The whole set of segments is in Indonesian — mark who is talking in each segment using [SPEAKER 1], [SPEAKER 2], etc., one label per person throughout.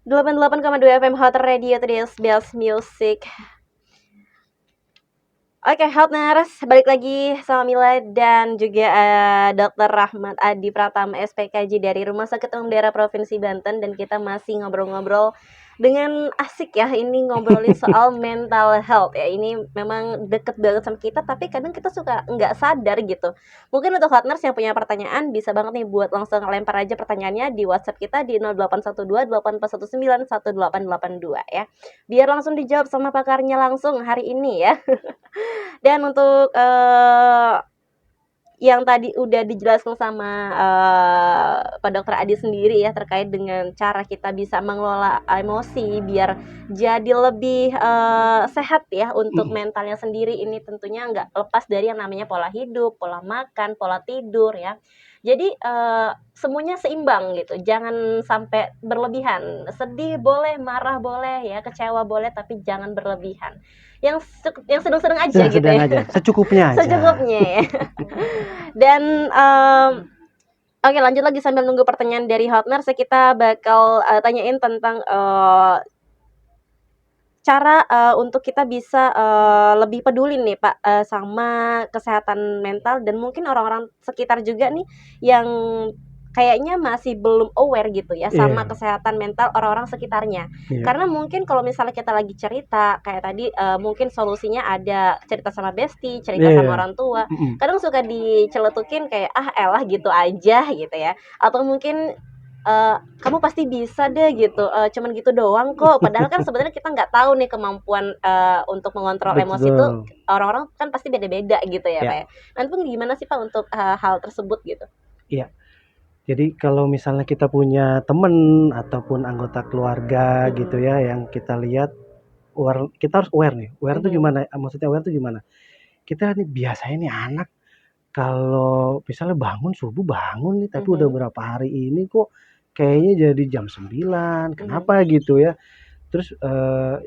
[SPEAKER 1] 88,2 FM Hot Radio today's best music. Oke, Hotners, balik lagi sama Mila dan juga Dr. Rahmat Adi Pratama SPKJ dari Rumah Sakit Umum Daerah Provinsi Banten. Dan kita masih ngobrol-ngobrol dengan asik ya, ini ngobrolin soal mental health ya. Ini memang deket banget sama kita, tapi kadang kita suka nggak sadar gitu. Mungkin untuk Hotners yang punya pertanyaan, bisa banget nih buat langsung lempar aja pertanyaannya di WhatsApp kita di 0812 8419 1882 ya. Biar langsung dijawab sama pakarnya langsung hari ini ya. Dan untuk yang tadi udah dijelaskan sama Pak Dokter Adi sendiri ya, terkait dengan cara kita bisa mengelola emosi biar jadi lebih sehat ya untuk mentalnya sendiri. Ini tentunya nggak lepas dari yang namanya pola hidup, pola makan, pola tidur ya. Jadi semuanya seimbang gitu, jangan sampai berlebihan. Sedih boleh, marah boleh ya, kecewa boleh, tapi jangan berlebihan. Yang sedang-sedang aja gitu
[SPEAKER 2] sedang
[SPEAKER 1] ya.
[SPEAKER 2] aja, secukupnya aja.
[SPEAKER 1] Secukupnya ya. Dan oke, lanjut lagi sambil nunggu pertanyaan dari Hotners. Kita bakal tanyain tentang cara untuk kita bisa lebih peduli nih Pak sama kesehatan mental, dan mungkin orang-orang sekitar juga nih yang kayaknya masih belum aware gitu ya sama kesehatan mental orang-orang sekitarnya. Karena mungkin kalau misalnya kita lagi cerita kayak tadi, mungkin solusinya ada cerita sama bestie, cerita sama orang tua. Kadang suka diceletukin kayak elah gitu aja gitu ya. Atau mungkin kamu pasti bisa deh gitu, cuman gitu doang kok. Padahal kan sebenarnya kita nggak tahu nih kemampuan untuk mengontrol emosi itu orang-orang kan pasti beda-beda gitu ya Pak ya. Nanti pun gimana sih Pak untuk hal tersebut gitu?
[SPEAKER 2] Iya. Jadi kalau misalnya kita punya teman ataupun anggota keluarga gitu ya, yang kita lihat kita harus aware nih. Aware itu gimana? Maksudnya aware itu gimana? Kita nih biasanya nih anak kalau misalnya subuh bangun nih, tapi udah berapa hari ini kok kayaknya jadi jam 9, kenapa gitu ya. Terus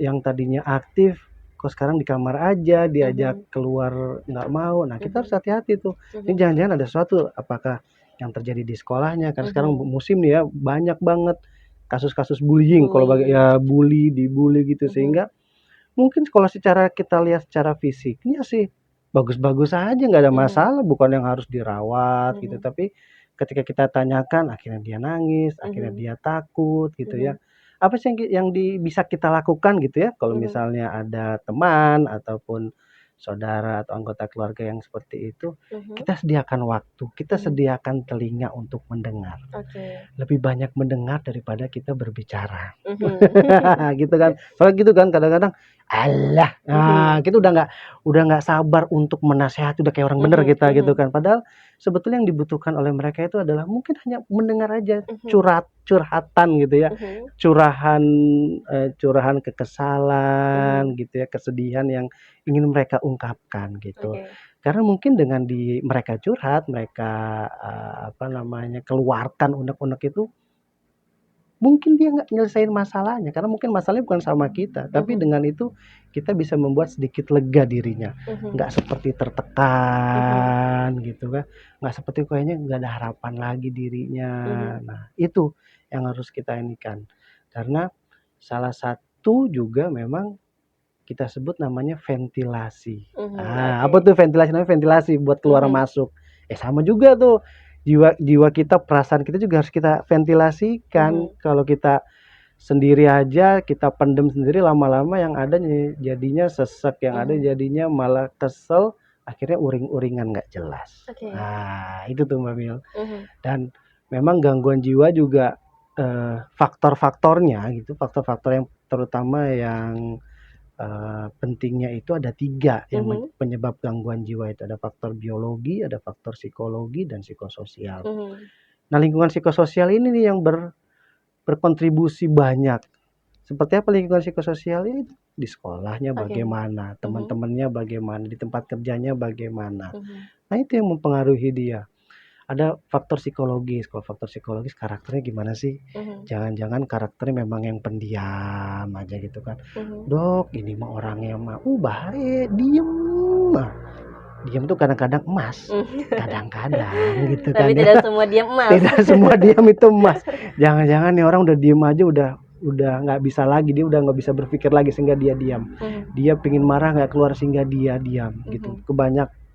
[SPEAKER 2] yang tadinya aktif kok sekarang di kamar aja, diajak keluar nggak mau. Nah, kita harus hati-hati tuh. Ini jangan-jangan ada sesuatu, apakah yang terjadi di sekolahnya, karena sekarang musim nih ya, banyak banget kasus-kasus bullying, kalau dibully gitu, sehingga mungkin kalau kita lihat secara fisiknya sih bagus-bagus aja, nggak ada masalah, bukan yang harus dirawat gitu. Tapi ketika kita tanyakan, akhirnya dia nangis, akhirnya dia takut gitu ya. Apa sih yang bisa kita lakukan gitu ya, kalau misalnya ada teman ataupun saudara atau anggota keluarga yang seperti itu, kita sediakan waktu, kita sediakan telinga untuk mendengar. Lebih banyak mendengar daripada kita berbicara. Gitu kan. Soalnya gitu kan, kadang-kadang kita udah nggak sabar untuk menasehati, udah kayak orang bener kita gitu kan. Padahal sebetulnya yang dibutuhkan oleh mereka itu adalah mungkin hanya mendengar aja, curhatan gitu ya, curahan kekesalan gitu ya, kesedihan yang ingin mereka ungkapkan gitu. Karena mungkin dengan mereka curhat, mereka keluarkan unek-unek itu, mungkin dia nggak nyelesain masalahnya, karena mungkin masalahnya bukan sama kita, tapi dengan itu kita bisa membuat sedikit lega dirinya, nggak seperti tertekan gitu kan, nggak seperti kayaknya nggak ada harapan lagi dirinya. Nah, itu yang harus kita inikan, karena salah satu juga memang kita sebut namanya ventilasi. Apa tuh ventilasi? Namanya ventilasi buat keluar masuk. Sama juga tuh jiwa kita, perasaan kita juga harus kita ventilasikan. Kalau kita sendiri aja, kita pendem sendiri, lama-lama yang ada jadinya sesek, yang ada jadinya malah kesel, akhirnya uring-uringan nggak jelas. Nah, itu tuh Mbak Mil. Dan memang gangguan jiwa juga faktor-faktornya gitu, faktor-faktor yang terutama yang pentingnya itu ada 3 yang penyebab gangguan jiwa itu. Ada faktor biologi, ada faktor psikologi, dan psikososial. Nah, lingkungan psikososial ini nih yang berkontribusi banyak. Seperti apa lingkungan psikososial ini? Di sekolahnya bagaimana, teman-temannya bagaimana, di tempat kerjanya bagaimana. Nah, itu yang mempengaruhi dia. Ada faktor psikologis. Kalau faktor psikologis, karakternya gimana sih? Jangan-jangan karakternya memang yang pendiam aja gitu kan. Dok, ini mah orangnya mah baik, diem. Diam tuh kadang-kadang emas, kadang-kadang gitu kan.
[SPEAKER 1] Tapi tidak semua diam emas.
[SPEAKER 2] Tidak semua diam itu emas. Jangan-jangan nih orang udah diem aja udah udah nggak bisa lagi, dia udah nggak bisa berpikir lagi sehingga dia diam. Dia pingin marah nggak keluar sehingga dia diam gitu.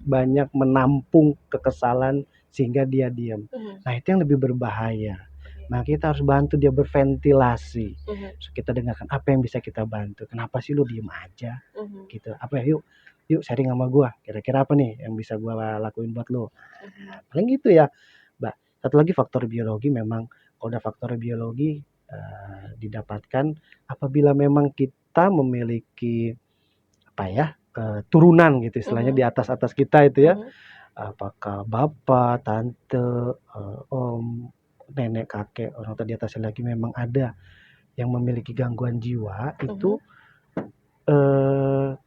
[SPEAKER 2] Banyak menampung kekesalan sehingga dia diam. Nah itu yang lebih berbahaya. Nah kita harus bantu dia berventilasi. So, kita dengarkan apa yang bisa kita bantu. Kenapa sih lu diem aja? Gitu. Apa ya, yuk sharing sama gua. Kira-kira apa nih yang bisa gua lakuin buat lu? Nah, paling gitu ya, Mbak. Satu lagi faktor biologi memang, kalau udah faktor biologi didapatkan apabila memang kita memiliki apa ya, turunan gitu istilahnya di atas kita itu ya. Apakah bapak, tante, om, nenek, kakek, orang tua di atasnya lagi memang ada yang memiliki gangguan jiwa, itu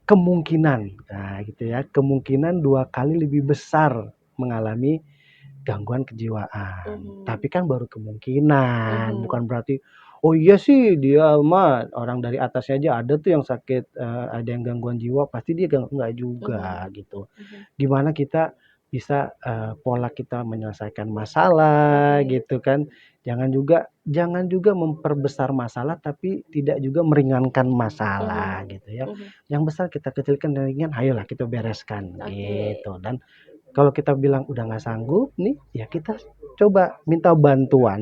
[SPEAKER 2] kemungkinan, nah gitu ya, kemungkinan 2 kali lebih besar mengalami gangguan kejiwaan. Tapi kan baru kemungkinan, bukan berarti, oh iya sih dia mah orang dari atasnya aja ada tuh yang sakit, ada yang gangguan jiwa, pasti dia enggak juga gitu. Gimana kita bisa pola kita menyelesaikan masalah gitu kan. Jangan juga memperbesar masalah tapi tidak juga meringankan masalah gitu ya. Yang besar kita kecilkan dan ringan, ayolah kita bereskan gitu. Dan kalau kita bilang udah nggak sanggup nih, ya kita coba minta bantuan.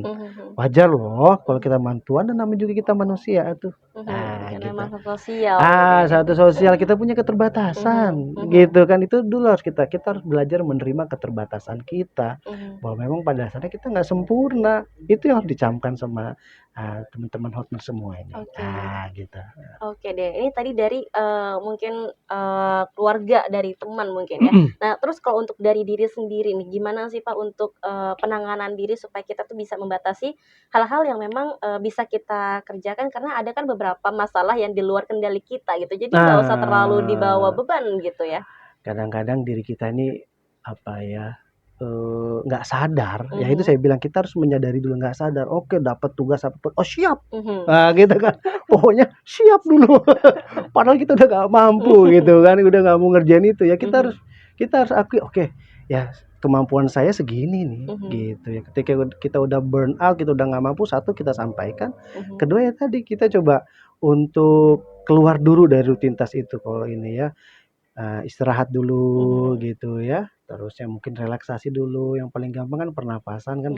[SPEAKER 2] Wajar loh kalau kita bantuan, dan namanya juga kita manusia tuh. Nah,
[SPEAKER 1] Karena
[SPEAKER 2] gitu.
[SPEAKER 1] makhluk sosial.
[SPEAKER 2] Satu sosial kita punya keterbatasan, gitu kan. Itu dulu harus kita harus belajar menerima keterbatasan kita, bahwa memang pada dasarnya kita nggak sempurna. Itu yang harus dicamkan sama teman-teman hotner semua ini. Gitu.
[SPEAKER 1] Oke deh, ini tadi dari mungkin keluarga, dari teman mungkin ya. Nah, terus kalau untuk dari diri sendiri nih, gimana sih Pak untuk penanganan diri supaya kita tuh bisa membatasi hal-hal yang memang bisa kita kerjakan, karena ada kan beberapa masalah yang di luar kendali kita gitu. Jadi nggak usah terlalu dibawa beban gitu ya.
[SPEAKER 2] Kadang-kadang diri kita ini apa ya, nggak sadar, ya itu saya bilang kita harus menyadari dulu, nggak sadar, oke dapat tugas apa, oh siap, nah gitu kan, pokoknya siap dulu, padahal kita udah nggak mampu gitu kan, udah nggak mau ngerjain itu ya, kita harus akui, oke, ya kemampuan saya segini nih, gitu ya. Ketika kita udah burn out, kita udah nggak mampu, satu kita sampaikan, kedua ya tadi kita coba untuk keluar dulu dari rutinitas itu. Kalau ini ya, istirahat dulu gitu ya, terusnya mungkin relaksasi dulu, yang paling gampang kan pernapasan kan,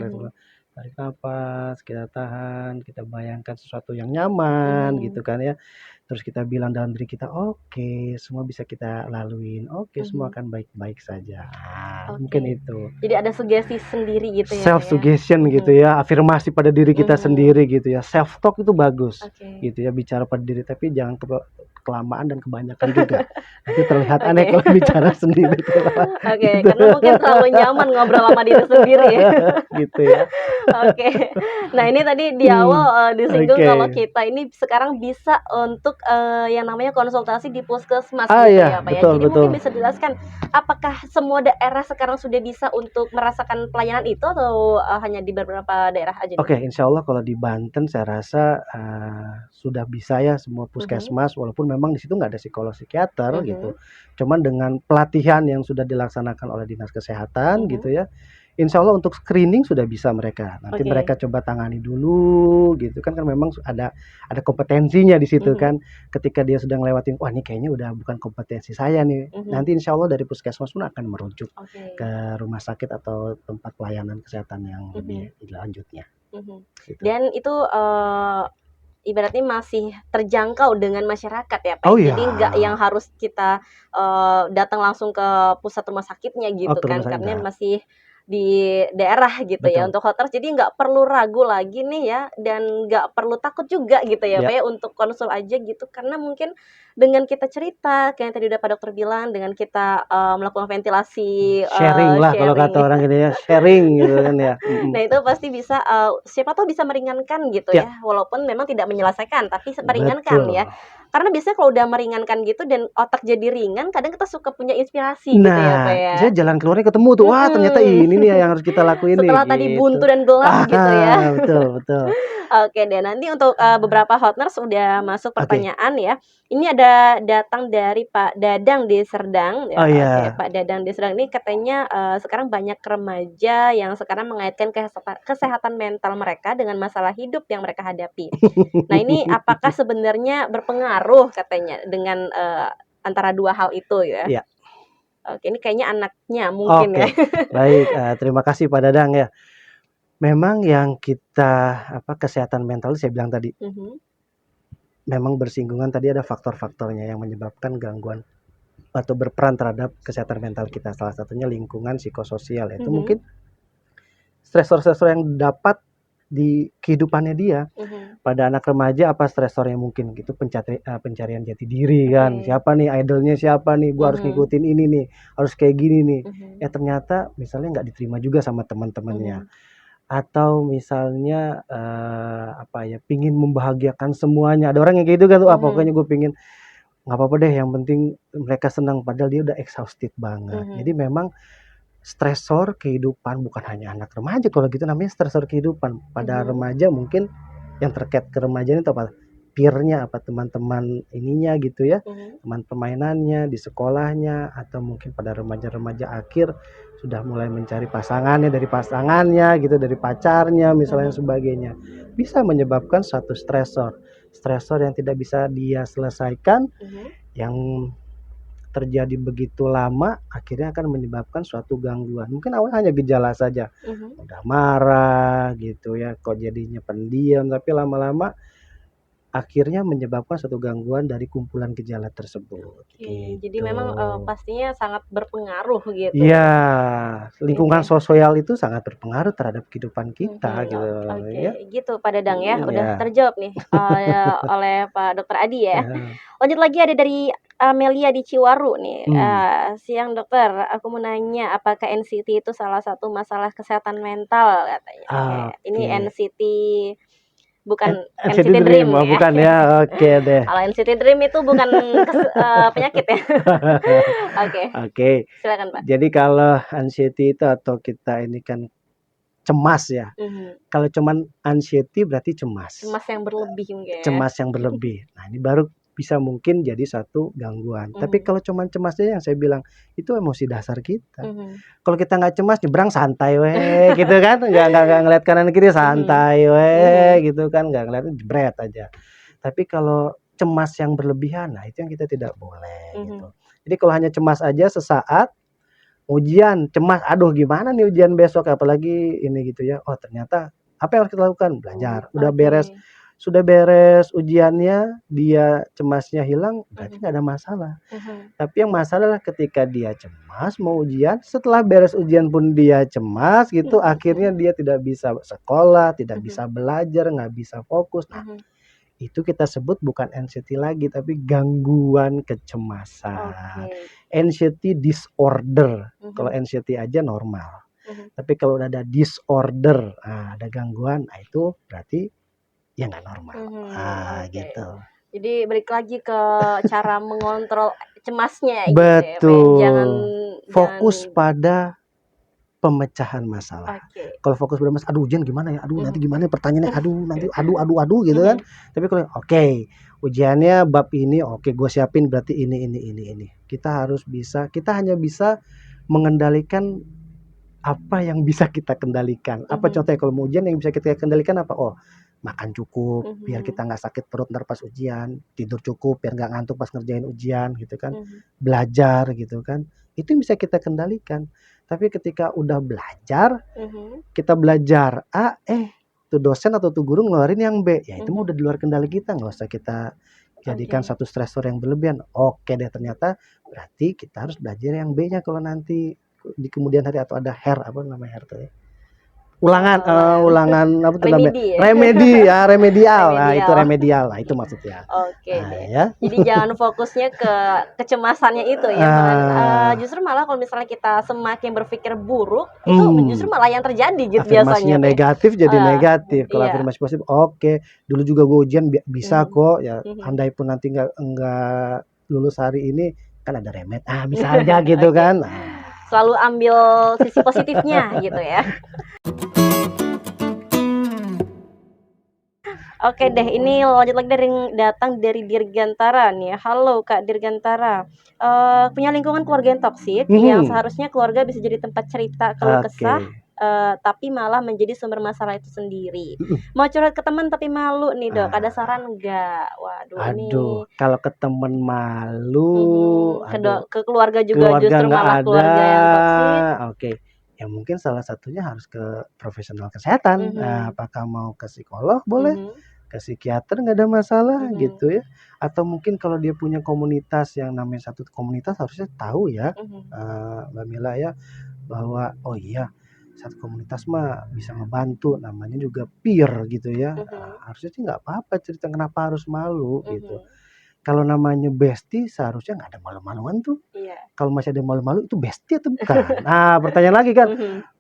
[SPEAKER 2] tarik nafas, kita tahan, kita bayangkan sesuatu yang nyaman gitu kan ya, terus kita bilang dalam diri kita, oke semua bisa kita laluin, oke semua akan baik-baik saja. Mungkin itu.
[SPEAKER 1] Jadi ada sugesti sendiri gitu ya.
[SPEAKER 2] Self suggestion gitu ya, afirmasi pada diri kita sendiri gitu ya. Self talk itu bagus gitu ya, bicara pada diri, tapi jangan kelamaan dan kebanyakan juga. Nanti terlihat aneh kalau bicara sendiri.
[SPEAKER 1] Karena mungkin terlalu nyaman ngobrol sama diri sendiri ya.
[SPEAKER 2] Gitu ya.
[SPEAKER 1] Nah ini tadi di awal disinggung kalau kita ini sekarang bisa untuk yang namanya konsultasi di puskesmas gitu ya Pak ya. Jadi mungkin bisa dijelaskan, apakah semua daerah sekarang sudah bisa untuk merasakan pelayanan itu, atau hanya di beberapa daerah aja?
[SPEAKER 2] Insya Allah kalau di Banten saya rasa sudah bisa ya semua puskesmas, walaupun memang di situ nggak ada psikolog psikiater gitu. Cuman dengan pelatihan yang sudah dilaksanakan oleh Dinas Kesehatan gitu ya, insya Allah untuk screening sudah bisa mereka. Nanti mereka coba tangani dulu gitu kan memang ada kompetensinya di situ kan. Ketika dia sudah ngelewatin, wah ini kayaknya udah bukan kompetensi saya nih. Nanti insya Allah dari puskesmas pun akan merujuk ke rumah sakit atau tempat pelayanan kesehatan yang lebih lanjutnya.
[SPEAKER 1] Gitu. Dan itu ibaratnya masih terjangkau dengan masyarakat ya Pak. Jadi nggak yang harus kita datang langsung ke pusat rumah sakitnya gitu kan, karena masih di daerah gitu ya untuk hoters. Jadi nggak perlu ragu lagi nih ya, dan nggak perlu takut juga gitu ya Pak ya untuk konsul aja gitu, karena mungkin dengan kita cerita kayak yang tadi udah Pak Dokter bilang, dengan kita melakukan ventilasi,
[SPEAKER 2] sharing lah kalau kata orang gitu ya, sharing gitu kan ya.
[SPEAKER 1] Nah itu pasti bisa, siapa tahu bisa meringankan gitu ya, walaupun memang tidak menyelesaikan tapi meringankan ya. Karena biasanya kalau udah meringankan gitu dan otak jadi ringan, kadang kita suka punya inspirasi gitu ya, Pak,
[SPEAKER 2] Nah,
[SPEAKER 1] ya?
[SPEAKER 2] saya jalan keluarnya ketemu tuh, wah ternyata ini nih yang harus kita lakuin nih,
[SPEAKER 1] Setelah tadi buntu
[SPEAKER 2] gitu.
[SPEAKER 1] dan gelap gitu ya.
[SPEAKER 2] Betul betul.
[SPEAKER 1] Oke deh, nanti untuk, beberapa hotners udah masuk
[SPEAKER 2] Oke.
[SPEAKER 1] pertanyaan ya. Ini ada datang dari Pak Dadang di Serdang ya,
[SPEAKER 2] Oh
[SPEAKER 1] oke.
[SPEAKER 2] iya.
[SPEAKER 1] Pak Dadang di Serdang ini katanya, sekarang banyak remaja yang sekarang mengaitkan kesehatan mental mereka dengan masalah hidup yang mereka hadapi. Nah, ini apakah sebenarnya berpengaruh katanya dengan, antara dua hal itu ya?
[SPEAKER 2] Iya.
[SPEAKER 1] Oke, ini kayaknya anaknya mungkin ya.
[SPEAKER 2] Oke, baik, terima kasih Pak Dadang ya. Memang yang kita kesehatan mental saya bilang tadi,
[SPEAKER 1] Mhm,
[SPEAKER 2] memang bersinggungan tadi ada faktor-faktornya yang menyebabkan gangguan atau berperan terhadap kesehatan mental kita. Salah satunya lingkungan psikososial, yaitu
[SPEAKER 1] mhm,
[SPEAKER 2] mungkin stresor-stresor yang dapat di kehidupannya dia.
[SPEAKER 1] mhm.
[SPEAKER 2] Pada anak remaja apa stresornya mungkin gitu, pencarian jati diri kan,
[SPEAKER 1] Oke.
[SPEAKER 2] siapa nih idolnya siapa nih, gua harus
[SPEAKER 1] Mhm,
[SPEAKER 2] ngikutin ini nih, harus kayak gini nih.
[SPEAKER 1] mhm,
[SPEAKER 2] Ternyata misalnya nggak diterima juga sama teman-temannya,
[SPEAKER 1] mhm,
[SPEAKER 2] atau misalnya, pingin membahagiakan semuanya. Ada orang yang kayak gitu kan tuh, pokoknya
[SPEAKER 1] mhm,
[SPEAKER 2] gue pingin nggak apa-apa deh yang penting mereka senang, padahal dia udah exhausted banget. Jadi
[SPEAKER 1] mhm,
[SPEAKER 2] memang stresor kehidupan bukan hanya anak remaja, kalau gitu namanya stresor kehidupan. Pada
[SPEAKER 1] mhm,
[SPEAKER 2] remaja mungkin yang terkait ke remaja itu apa? Peer-nya, apa teman-teman ininya gitu ya,
[SPEAKER 1] mhm,
[SPEAKER 2] teman permainannya di sekolahnya, atau mungkin pada remaja-remaja akhir sudah mulai mencari pasangannya, dari pasangannya gitu, dari pacarnya misalnya
[SPEAKER 1] mhm,
[SPEAKER 2] sebagainya. Bisa menyebabkan suatu stresor. Stresor yang tidak bisa dia selesaikan,
[SPEAKER 1] mhm,
[SPEAKER 2] yang terjadi begitu lama, akhirnya akan menyebabkan suatu gangguan. Mungkin awalnya hanya gejala saja,
[SPEAKER 1] mhm.
[SPEAKER 2] udah marah gitu ya, kok jadinya pendiam, tapi lama-lama akhirnya menyebabkan suatu gangguan dari kumpulan gejala tersebut,
[SPEAKER 1] Oke, jadi
[SPEAKER 2] gitu.
[SPEAKER 1] memang, pastinya sangat berpengaruh gitu
[SPEAKER 2] Iya,
[SPEAKER 1] ya.
[SPEAKER 2] lingkungan
[SPEAKER 1] Oke.
[SPEAKER 2] sosial itu sangat berpengaruh terhadap kehidupan kita
[SPEAKER 1] Mhm,
[SPEAKER 2] gitu
[SPEAKER 1] oke,
[SPEAKER 2] ya.
[SPEAKER 1] gitu Pak Dadang ya, udah
[SPEAKER 2] Iya,
[SPEAKER 1] terjawab nih, oleh Pak Dokter Adi ya.
[SPEAKER 2] heeh,
[SPEAKER 1] Lanjut lagi ada dari Amelia di Ciwaru nih,
[SPEAKER 2] mmm,
[SPEAKER 1] "Siang dokter, aku mau nanya apakah NCT itu salah satu masalah kesehatan mental?" Katanya. Oke, ini
[SPEAKER 2] oke.
[SPEAKER 1] NCT bukan
[SPEAKER 2] NCT
[SPEAKER 1] NCT
[SPEAKER 2] Dream,
[SPEAKER 1] Dream
[SPEAKER 2] oh
[SPEAKER 1] ya.
[SPEAKER 2] bukan ya? Oke deh.
[SPEAKER 1] Kalau NCT Dream itu bukan penyakit ya. Oke,
[SPEAKER 2] Oke,
[SPEAKER 1] silakan Pak.
[SPEAKER 2] jadi kalau anxiety itu atau kita ini kan cemas ya.
[SPEAKER 1] Mhm,
[SPEAKER 2] Kalau cuman anxiety berarti cemas,
[SPEAKER 1] cemas yang berlebih mungkin ya.
[SPEAKER 2] cemas yang berlebih. Nah, ini baru bisa mungkin jadi satu gangguan. Tapi
[SPEAKER 1] Mhm,
[SPEAKER 2] kalau cuman cemas aja yang saya bilang, itu emosi dasar kita.
[SPEAKER 1] mhm,
[SPEAKER 2] Kalau kita nggak cemas, nyebrang santai weh, gitu kan, nggak ngeliat kanan kiri
[SPEAKER 1] mhm,
[SPEAKER 2] santai weh,
[SPEAKER 1] mhm,
[SPEAKER 2] gitu kan, nggak ngeliat jebret aja. Tapi kalau cemas yang berlebihan, nah itu yang kita tidak boleh
[SPEAKER 1] mhm.
[SPEAKER 2] gitu. Jadi kalau hanya cemas aja sesaat, ujian, cemas, aduh gimana nih ujian besok, apalagi ini gitu ya. Oh ternyata apa yang harus kita lakukan? Belajar.
[SPEAKER 1] Oke.
[SPEAKER 2] Sudah beres ujiannya, dia cemasnya hilang, berarti
[SPEAKER 1] Mhm,
[SPEAKER 2] nggak ada masalah.
[SPEAKER 1] mhm,
[SPEAKER 2] Tapi yang masalah ketika dia cemas mau ujian, setelah beres ujian pun dia cemas gitu, akhirnya
[SPEAKER 1] mhm,
[SPEAKER 2] dia tidak bisa sekolah, tidak
[SPEAKER 1] mhm,
[SPEAKER 2] bisa belajar, nggak bisa fokus. Nah,
[SPEAKER 1] mhm.
[SPEAKER 2] itu kita sebut bukan anxiety lagi, tapi gangguan kecemasan.
[SPEAKER 1] Oke.
[SPEAKER 2] Anxiety disorder. Kalau
[SPEAKER 1] Mhm,
[SPEAKER 2] anxiety aja normal.
[SPEAKER 1] mhm.
[SPEAKER 2] Tapi kalau udah ada disorder, ada gangguan, nah itu berarti ya nggak normal.
[SPEAKER 1] Mhm, oke.
[SPEAKER 2] Gitu.
[SPEAKER 1] Jadi balik lagi ke cara mengontrol cemasnya gitu ya, Pak, ya? Jangan
[SPEAKER 2] Betul.
[SPEAKER 1] jangan
[SPEAKER 2] Fokus pada pemecahan masalah.
[SPEAKER 1] oke.
[SPEAKER 2] Kalau fokus pada aduh ujian gimana ya? Aduh nanti
[SPEAKER 1] Mhm,
[SPEAKER 2] gimana ya pertanyaannya? Aduh nanti aduh gitu kan.
[SPEAKER 1] mhm,
[SPEAKER 2] Tapi kalau oke, ujiannya bab ini oke gue siapin berarti ini. Kita hanya bisa mengendalikan apa yang bisa kita kendalikan. Apa
[SPEAKER 1] mhm,
[SPEAKER 2] contohnya kalau mau ujian yang bisa kita kendalikan apa? Oh, makan cukup biar
[SPEAKER 1] mhm,
[SPEAKER 2] kita nggak sakit perut ntar pas ujian, tidur cukup biar nggak ngantuk pas ngerjain ujian gitu kan,
[SPEAKER 1] mhm,
[SPEAKER 2] belajar gitu kan, itu yang bisa kita kendalikan. Tapi ketika udah belajar,
[SPEAKER 1] mhm,
[SPEAKER 2] kita belajar A, tuh dosen atau tuh guru ngeluarin yang B, ya itu mah
[SPEAKER 1] mhm.
[SPEAKER 2] udah di luar kendali kita, nggak usah kita jadikan
[SPEAKER 1] Oke.
[SPEAKER 2] satu stresor yang berlebihan. Oke deh ternyata berarti kita harus belajar yang B-nya kalau nanti di kemudian hari atau ada HER, apa namanya HER tuh ya? ulangan apa tuh namanya?
[SPEAKER 1] Remedi ya?
[SPEAKER 2] Remedial. Nah, itu
[SPEAKER 1] Remedial.
[SPEAKER 2] remedial. Nah, itu maksudnya.
[SPEAKER 1] Oke
[SPEAKER 2] Nah,
[SPEAKER 1] deh.
[SPEAKER 2] ya.
[SPEAKER 1] Jadi jangan fokusnya ke kecemasannya itu ya, justru malah kalau misalnya kita semakin berpikir buruk, itu justru malah yang terjadi gitu biasanya
[SPEAKER 2] Afirmasinya
[SPEAKER 1] tuh ya.
[SPEAKER 2] negatif jadi negatif. Kalau
[SPEAKER 1] Iya.
[SPEAKER 2] afirmasi positif, oke, dulu juga gue ujian bisa kok. Ya,
[SPEAKER 1] Mhm.
[SPEAKER 2] andai pun nanti nggak lulus hari ini, kan ada remed. Bisa aja gitu
[SPEAKER 1] Oke.
[SPEAKER 2] kan.
[SPEAKER 1] Selalu ambil sisi positifnya gitu ya. Oke deh, ini lanjut lagi datang dari Dirgantara nih. Halo Kak Dirgantara. Punya lingkungan keluarga yang toksik, yang seharusnya keluarga bisa jadi tempat cerita keluh kesah, tapi malah menjadi sumber masalah itu sendiri. Mau curhat ke teman tapi malu nih Dok, ada saran nggak? Waduh ini.
[SPEAKER 2] Aduh, kalau ke temen malu,
[SPEAKER 1] ke keluarga juga
[SPEAKER 2] keluarga
[SPEAKER 1] justru
[SPEAKER 2] nggak
[SPEAKER 1] malah
[SPEAKER 2] ada.
[SPEAKER 1] keluarga yang toksik.
[SPEAKER 2] Oke, ya mungkin salah satunya harus ke profesional kesehatan. Nah, apakah mau ke psikolog boleh, ke psikiater nggak ada masalah gitu ya. Atau mungkin kalau dia punya komunitas, yang namanya satu komunitas harusnya tahu ya, Mbak Mila ya, bahwa oh iya, satu komunitas mah bisa ngebantu, namanya juga peer gitu ya. Harusnya sih nggak apa-apa cerita, kenapa harus malu gitu. Kalau namanya bestie seharusnya nggak ada malu-maluan tuh.
[SPEAKER 1] Iya.
[SPEAKER 2] Kalau masih ada malu-malu itu bestie atau bukan? Nah, pertanyaan lagi kan,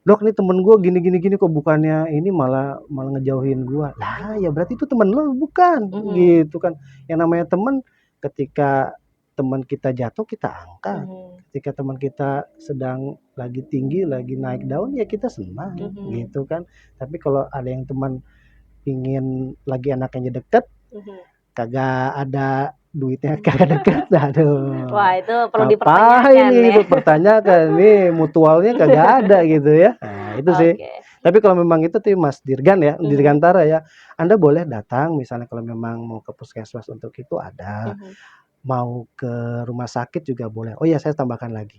[SPEAKER 2] Dok nih temen gue gini kok, bukannya ini malah ngejauhin gue. Lah ya berarti itu temen lo bukan, gitu kan. Yang namanya temen, ketika teman kita jatuh kita angkat, ketika teman kita sedang lagi tinggi, lagi naik daun ya kita senang, gitu kan. Tapi kalau ada yang teman ingin lagi anaknya deket, kagak ada duitnya, kagak deket, aduh.
[SPEAKER 1] Wah, itu perlu
[SPEAKER 2] Apa
[SPEAKER 1] dipertanyakan
[SPEAKER 2] ini
[SPEAKER 1] ya.
[SPEAKER 2] itu pertanyakan nih, mutualnya kagak ada gitu ya. Nah, itu sih. Tapi kalau memang itu tuh Mas Dirgan ya, Dirgantara ya, Anda boleh datang misalnya kalau memang mau ke puskesmas untuk itu ada. Mau ke rumah sakit juga boleh. Oh ya, saya tambahkan lagi.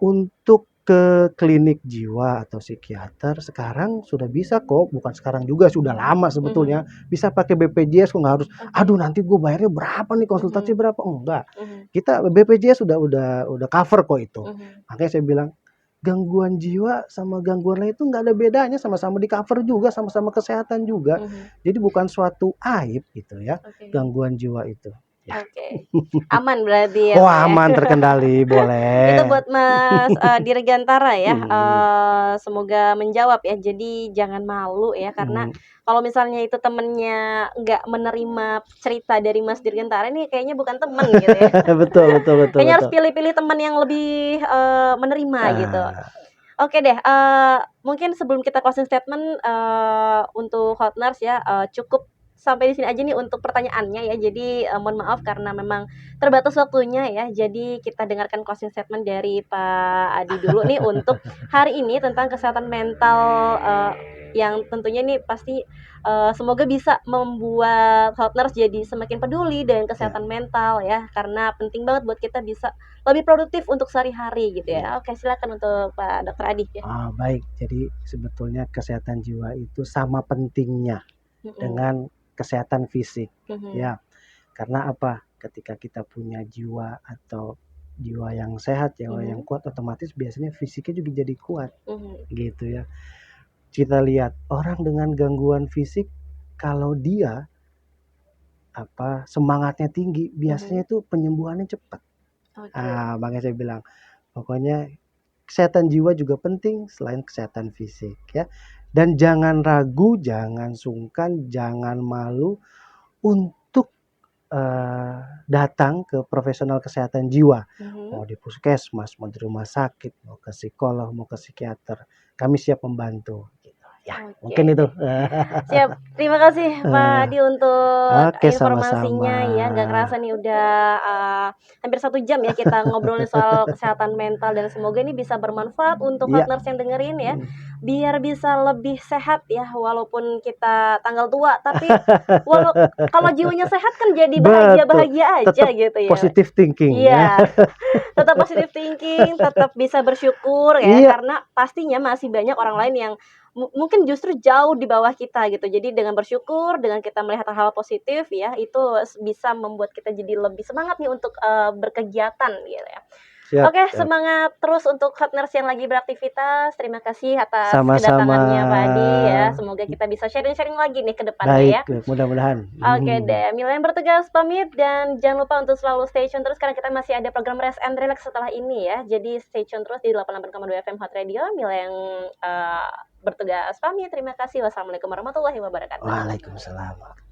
[SPEAKER 2] Untuk ke klinik jiwa atau psikiater sekarang sudah bisa kok, bukan sekarang juga, sudah lama sebetulnya. Bisa pakai BPJS kok, nggak harus, aduh nanti gue bayarnya berapa nih, konsultasi berapa, enggak. Kita BPJS udah cover kok itu. Makanya saya bilang gangguan jiwa sama gangguan lain itu nggak ada bedanya, sama-sama di cover juga, sama-sama kesehatan juga. Jadi bukan suatu aib gitu ya, gangguan jiwa itu. Ya.
[SPEAKER 1] Oke, aman berarti ya.
[SPEAKER 2] Oh aman, terkendali, boleh.
[SPEAKER 1] Itu buat Mas Dirgantara ya. Semoga menjawab ya. Jadi jangan malu ya, karena kalau misalnya itu temennya nggak menerima cerita dari Mas Dirgantara, ini kayaknya bukan temen gitu ya.
[SPEAKER 2] betul.
[SPEAKER 1] Kayaknya harus pilih-pilih teman yang lebih menerima gitu. Oke deh, mungkin sebelum kita closing statement untuk Hot Nurse ya, cukup sampai di sini aja nih untuk pertanyaannya ya. Jadi mohon maaf karena memang terbatas waktunya ya. Jadi kita dengarkan closing statement dari Pak Adi dulu nih untuk hari ini tentang kesehatan mental, yang tentunya nih pasti semoga bisa membuat Hot Nurse jadi semakin peduli dengan kesehatan mental ya, karena penting banget buat kita bisa lebih produktif untuk sehari-hari gitu ya. Oke, silakan untuk Pak Dr. Adi ya.
[SPEAKER 2] Baik, jadi sebetulnya kesehatan jiwa itu sama pentingnya dengan kesehatan fisik ya. Karena apa? Ketika kita punya jiwa atau jiwa yang sehat, jiwa yang kuat, otomatis biasanya fisiknya juga jadi kuat. Gitu ya. Kita lihat orang dengan gangguan fisik, kalau dia semangatnya tinggi, biasanya itu penyembuhannya cepat. Makanya saya bilang, pokoknya kesehatan jiwa juga penting selain kesehatan fisik ya. Dan jangan ragu, jangan sungkan, jangan malu untuk datang ke profesional kesehatan jiwa. Mau di puskesmas, mau di rumah sakit, mau ke psikolog, mau ke psikiater, kami siap membantu. Ya, mungkin itu.
[SPEAKER 1] Siap, terima kasih Pak Adi untuk informasinya
[SPEAKER 2] sama-sama.
[SPEAKER 1] ya. Nggak kerasa nih udah hampir 1 jam ya kita ngobrolin soal kesehatan mental, dan semoga ini bisa bermanfaat untuk Hot Nurse yang dengerin ya. Biar bisa lebih sehat ya, walaupun kita tanggal tua, tapi kalau jiwanya sehat kan jadi bahagia-bahagia aja gitu ya.
[SPEAKER 2] Positive thinking.
[SPEAKER 1] Iya. Tetap positive thinking, tetap bisa bersyukur ya, karena pastinya masih banyak orang lain yang mungkin justru jauh di bawah kita gitu. Jadi dengan bersyukur, dengan kita melihat hal-hal positif ya, itu bisa membuat kita jadi lebih semangat nih untuk berkegiatan gitu ya.
[SPEAKER 2] Siap,
[SPEAKER 1] Oke,
[SPEAKER 2] siap.
[SPEAKER 1] semangat terus untuk Hot Nurse yang lagi beraktivitas. Terima kasih atas
[SPEAKER 2] Sama-sama.
[SPEAKER 1] kedatangannya Pak Adi ya. Semoga kita bisa sharing-sharing lagi nih ke depannya
[SPEAKER 2] Baik,
[SPEAKER 1] ya.
[SPEAKER 2] mudah-mudahan.
[SPEAKER 1] Oke deh, Mila yang bertugas pamit dan jangan lupa untuk selalu stay tune terus karena kita masih ada program Rest and Relax setelah ini ya. Jadi stay tune terus di 88,2 FM Hot Radio. Mila yang bertugas pamit. Terima kasih. Wassalamualaikum warahmatullahi wabarakatuh.
[SPEAKER 2] Waalaikumsalam.